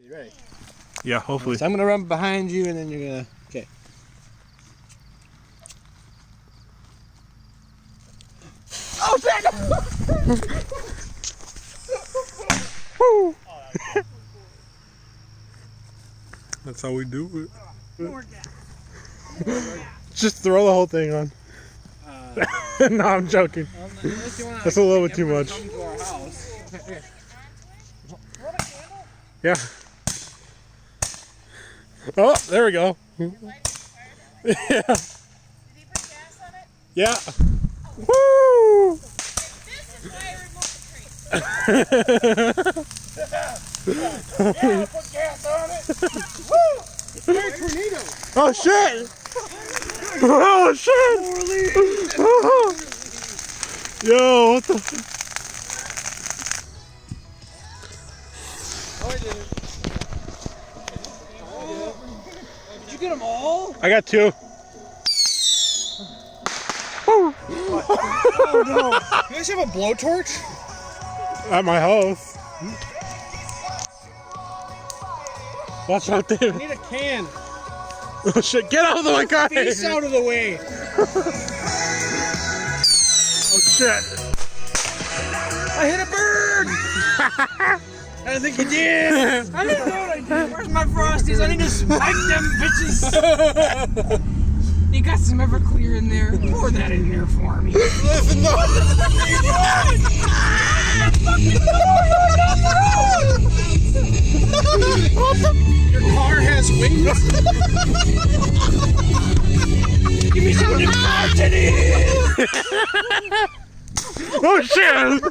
You ready? Yeah, hopefully. So I'm gonna run behind you, and then you're gonna. Okay. Oh shit! Woo! That's how we do it. Just throw the whole thing on. No, I'm joking. That's a little bit too much. Yeah. Oh, there we go. Yeah. Did he put gas on it? Yeah. Woo! This is why I removed the tree. Yeah, put gas on it. Woo! It's a tornado. Oh shit! Oh shit! Yo, what the? Oh, I did it. Did you get them all? I got 2. Woo! Oh no! You guys have a blowtorch? At my house. Watch out, I David. need a can. Oh shit, get out of my car! Face out of the way. Oh shit. I hit a bird! I don't think you did. I didn't know what I did. Where's my Frosties? I need to spike them bitches. You got some Everclear in there. Pour that in there for me. Listen, no. Your car has wings. Give me some cartonnage. Oh shit!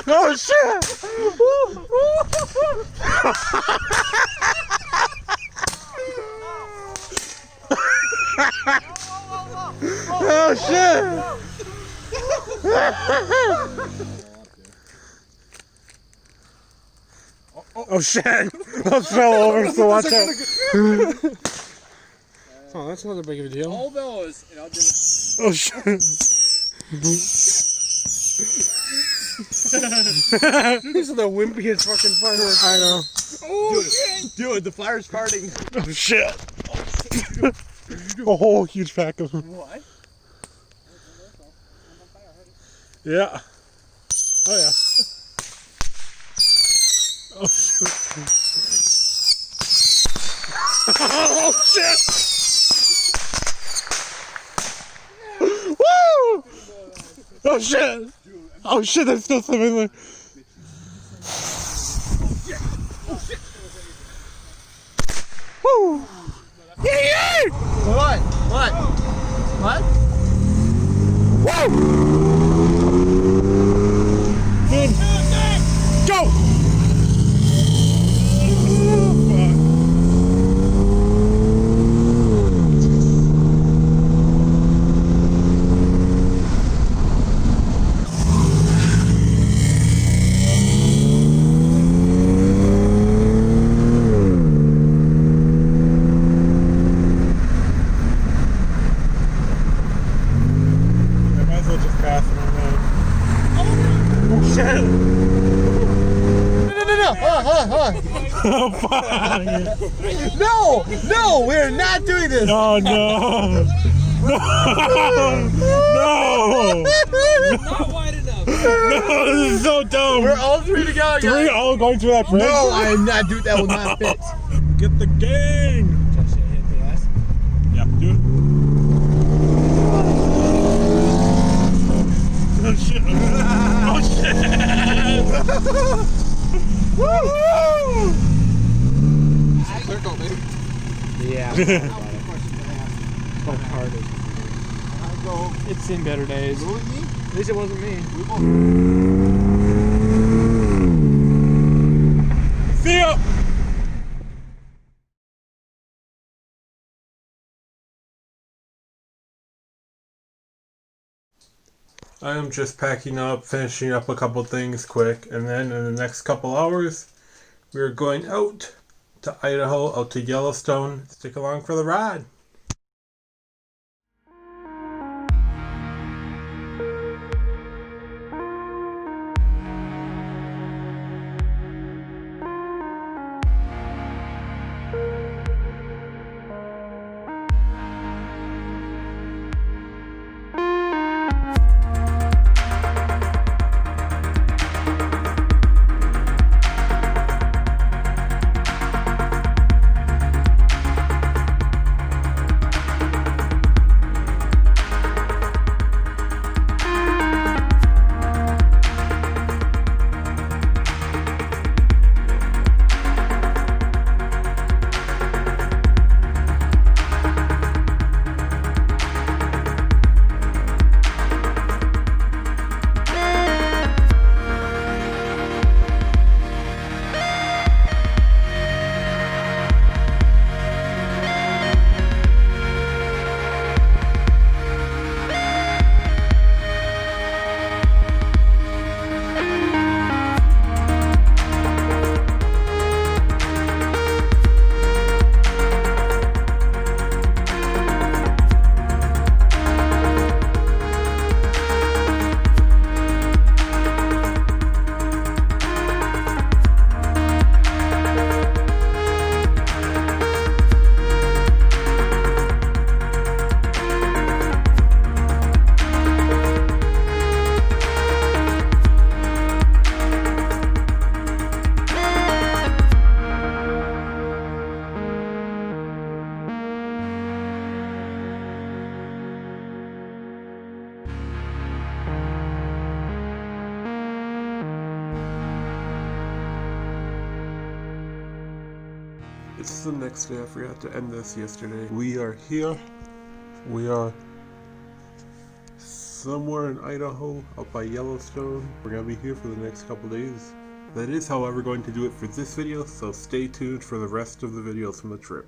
Oh shit! Oh shit! Oh shit! I fell over, so watch out. Oh, that's not that big of a deal. All those, and I'll do it. Oh shit! These are the wimpiest fucking fireworks. I know. Oh shit! Dude, the fire's parting. Oh shit! A whole huge pack of them. What? Yeah. Oh yeah. Oh shit! Oh shit! Woo! Oh shit! Oh shit! There's still some in there. Woo! Yeah! What? What? What? Woo! Go! Oh, fuck. No! No! We're not doing this! Oh, no. No. No. Not wide enough. No, this is so dumb. We're all 3 together, guys! 3 all going through that bridge? No, I am not doing that. Will not fit. Get the gang. Yeah, do it. Oh, shit. Oh, shit. Woo! Circle, baby. Yeah. Fuck hard. It's seen better days. Go with me? At least it wasn't me. See ya. I am just packing up, finishing up a couple things quick, and then in the next couple hours, we're going out to Idaho, out to Yellowstone. Stick along for the ride. It's the next day. I forgot to end this yesterday. We are here. We are somewhere in Idaho, up by Yellowstone. We're gonna be here for the next couple days. That is, however, going to do it for this video, so stay tuned for the rest of the videos from the trip.